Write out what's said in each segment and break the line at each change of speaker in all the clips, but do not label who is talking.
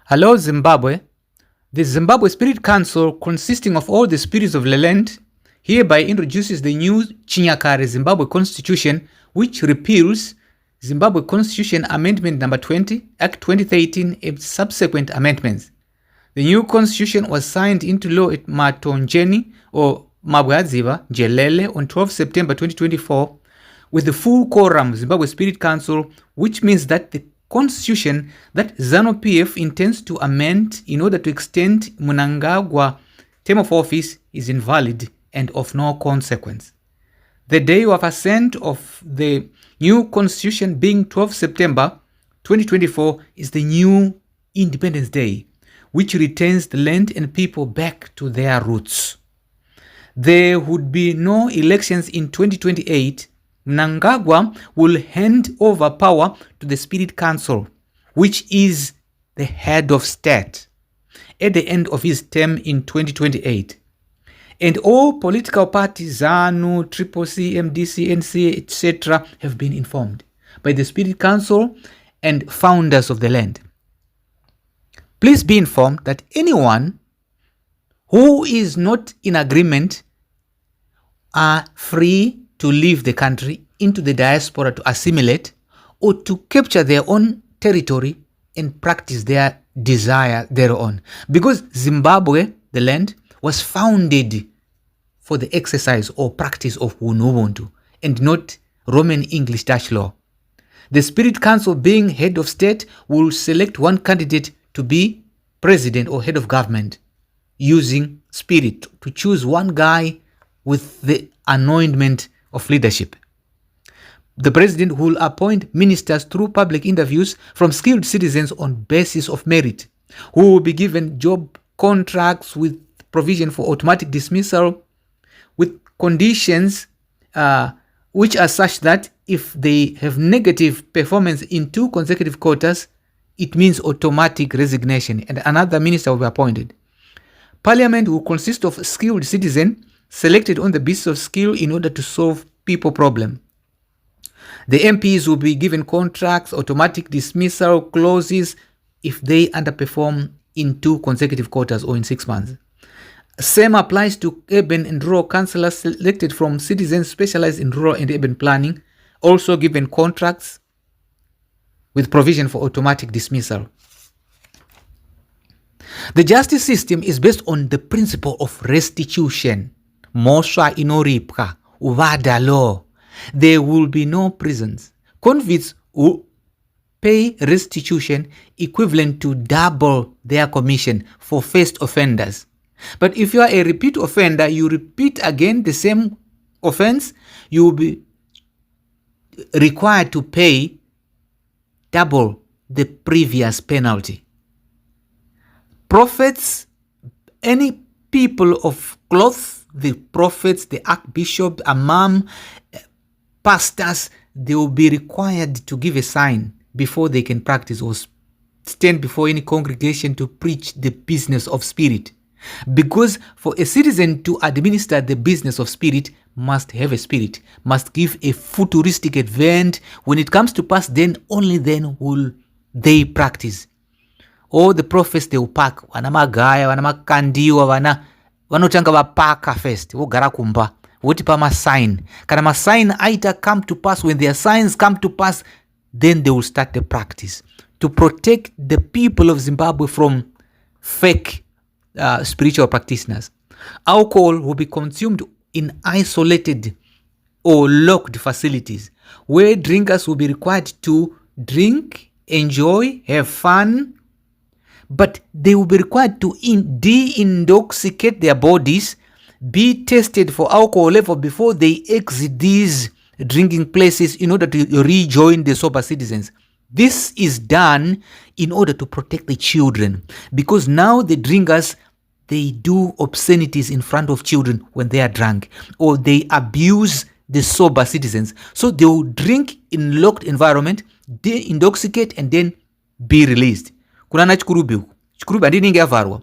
Hello, Zimbabwe. The Zimbabwe Spirit Council, consisting of all the spirits of the land, hereby introduces the new Chinyakare Zimbabwe Constitution, which repeals Zimbabwe Constitution Amendment Number 20, Act 2013, and subsequent amendments. The new constitution was signed into law at Matonjeni or Mabwadziva, Jelele, on 12 September 2024, with the full quorum Zimbabwe Spirit Council, which means that the constitution that ZANU-PF intends to amend in order to extend Mnangagwa term of office is invalid and of no consequence. The day of assent of the new constitution being 12 September 2024 is the new Independence Day, which returns the land and people back to their roots. There would be no elections in 2028. Mnangagwa will hand over power to the Spirit Council, which is the head of state, at the end of his term in 2028. And all political parties, ZANU, CCC, MDC, NC, etc., have been informed by the Spirit Council and founders of the land. Please be informed that anyone who is not in agreement are free to leave the country into the diaspora to assimilate or to capture their own territory and practice their desire thereon. Because Zimbabwe, the land, was founded for the exercise or practice of Ubuntu and not Roman English Dutch law. The Spirit Council, being head of state, will select one candidate to be president or head of government using spirit to choose one guy with the anointment of leadership. The president will appoint ministers through public interviews from skilled citizens on basis of merit, who will be given job contracts with provision for automatic dismissal, with conditions which are such that if they have negative performance in 2 consecutive quarters, it means automatic resignation and another minister will be appointed. Parliament will consist of skilled citizens selected on the basis of skill in order to solve people problem. The MPs will be given contracts, automatic dismissal clauses if they underperform in 2 consecutive quarters or in 6 months. Same applies to urban and rural councillors selected from citizens specialized in rural and urban planning, also given contracts with provision for automatic dismissal. The justice system is based on the principle of restitution. Moswa inoripka, uvada law. There will be no prisons. Convicts will pay restitution equivalent to double their commission for first offenders. But if you are a repeat offender, you repeat again the same offense, you will be required to pay double the previous penalty. Prophets, any people of cloth, the prophets, the archbishop, imam, pastors, they will be required to give a sign before they can practice or stand before any congregation to preach the business of spirit. Because for a citizen to administer the business of spirit, must have a spirit, must give a futuristic advent. When it comes to pass, then only then will they practice. All the prophets, they will pack. Wana magaya, wana makandiwa, vanotanga vapaka first, vogara kumba, voti pama sign. Kana ma sign aita come to pass, when their signs come to pass, then they will start the practice to protect the people of Zimbabwe from fake spiritual practitioners. Alcohol will be consumed in isolated or locked facilities where drinkers will be required to drink, enjoy, have fun, but they will be required to de-intoxicate their bodies, be tested for alcohol level before they exit these drinking places in order to rejoin the sober citizens. This is done in order to protect the children, because now the drinkers, they do obscenities in front of children when they are drunk, or they abuse the sober citizens. So they will drink in locked environment, de-intoxicate, and then be released. Kuna chikurubi andinenge avarwa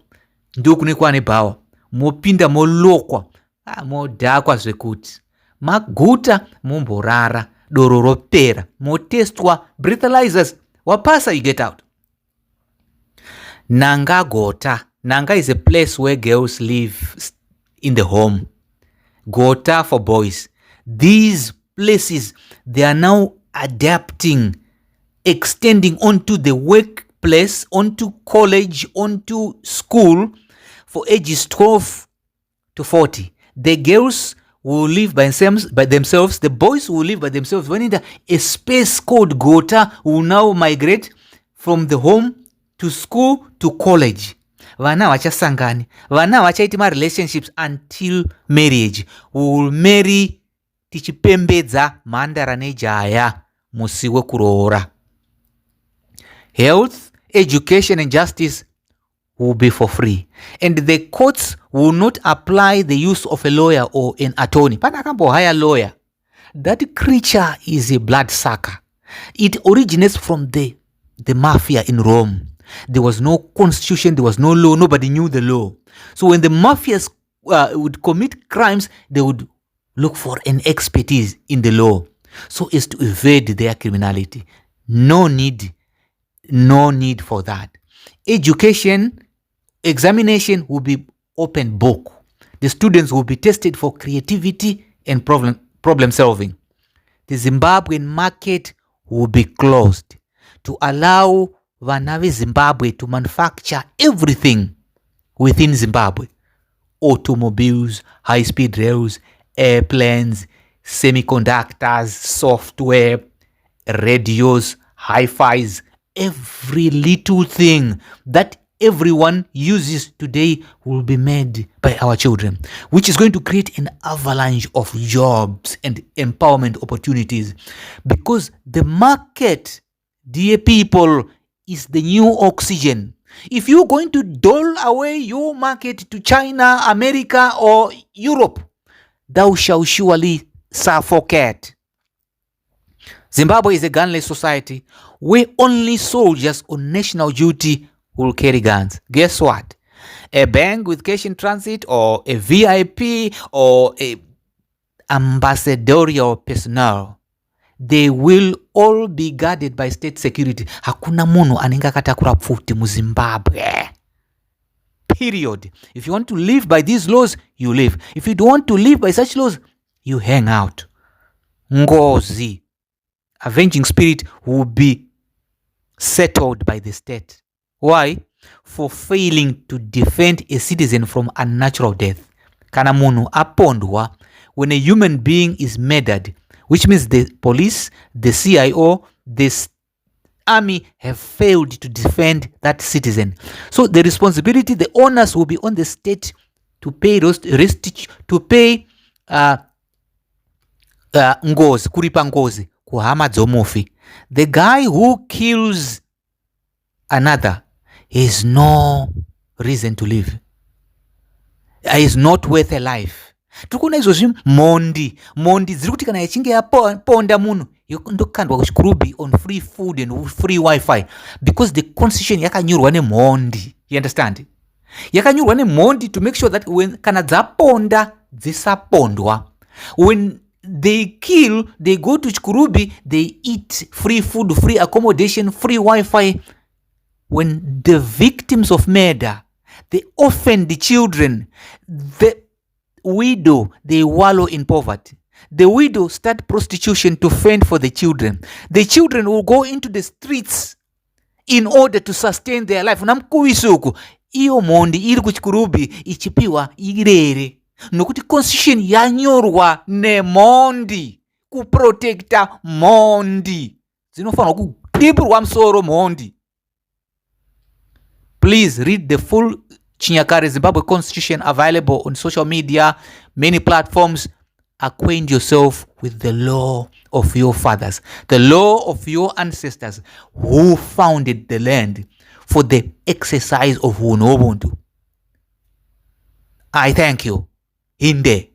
ndio kunekwa nebawa mopinda molokwa modhakwa zvekuti maguta momborara doro ropera motestwa breathalyzers wapasa, you get out. Nanga Gota. Nanga is a place where girls live in the home. Gota for boys. These places, they are now adapting, extending onto the workplace, onto college, onto school for ages 12 to 40. The girls will live by themselves. The boys will live by themselves. When in a space called Gota will now migrate from the home to school to college. Vana vachasangani. Vana vachaita relationships until marriage. We will marry tichipembedza mhandara nejaya musiwe kuroora. Health, education and justice will be for free. And the courts will not apply the use of a lawyer or an attorney. Pana kambo hire lawyer. That creature is a bloodsucker. It originates from the mafia in Rome. There was no constitution, there was no law, nobody knew the law. So when the mafias would commit crimes, they would look for an expertise in the law so as to evade their criminality. No need for that. Education, examination will be open book. The students will be tested for creativity and problem solving. The Zimbabwean market will be closed to allow Vanavi Zimbabwe to manufacture everything within Zimbabwe. Automobiles, high-speed rails, airplanes, semiconductors, software, radios, hi-fis, every little thing that everyone uses today will be made by our children, which is going to create an avalanche of jobs and empowerment opportunities. Because the market, dear people, is the new oxygen. If you're going to dole away your market to China, America, or Europe, thou shalt surely suffocate. Zimbabwe is a gunless society where only soldiers on national duty will carry guns. Guess what? A bank with cash in transit or a VIP or a ambassadorial personnel, they will all be guarded by state security. Hakuna munhu anenge akatakura pfuti muZimbabwe. Period. If you want to live by these laws, you live. If you don't want to live by such laws, you hang out. Ngozi, avenging spirit, will be settled by the state. Why? For failing to defend a citizen from unnatural death. Kana munhu apondwa, when a human being is murdered, which means the police, the CIO, the army have failed to defend that citizen. So the responsibility, the onus will be on the state to pay ngozi, kuripa ngozi, kuhama dzomufi. The guy who kills another has no reason to live. He is not worth a life. Tukuna izozvi mondi dziri kuti kana yachinge yaponda munhu ndokandwa kuchikurubi on free food and free wifi because the constitution yakanyorwa nemhondi. You understand? Yakanyorwa nemhondi to make sure that when kana dzaponda dzisapondwa. When they kill, they go to chikurubi, they eat free food, free accommodation, free wifi. When the victims of murder, they orphan the children, the widow, they wallow in poverty. The widow start prostitution to fend for the children. The children will go into the streets in order to sustain their life. Namkuisuku, iyo mondi iri kuchikurubi ichipiwa irere. Nokuti constitution yanyorwa nemondi kuprotecta mondi. Zinofanwa kudibirwa msoro mondi. Please read the full Chinyakare Zimbabwe Constitution available on social media, many platforms. Acquaint yourself with the law of your fathers, the law of your ancestors who founded the land for the exercise of Ubuntu. I thank you. Inde.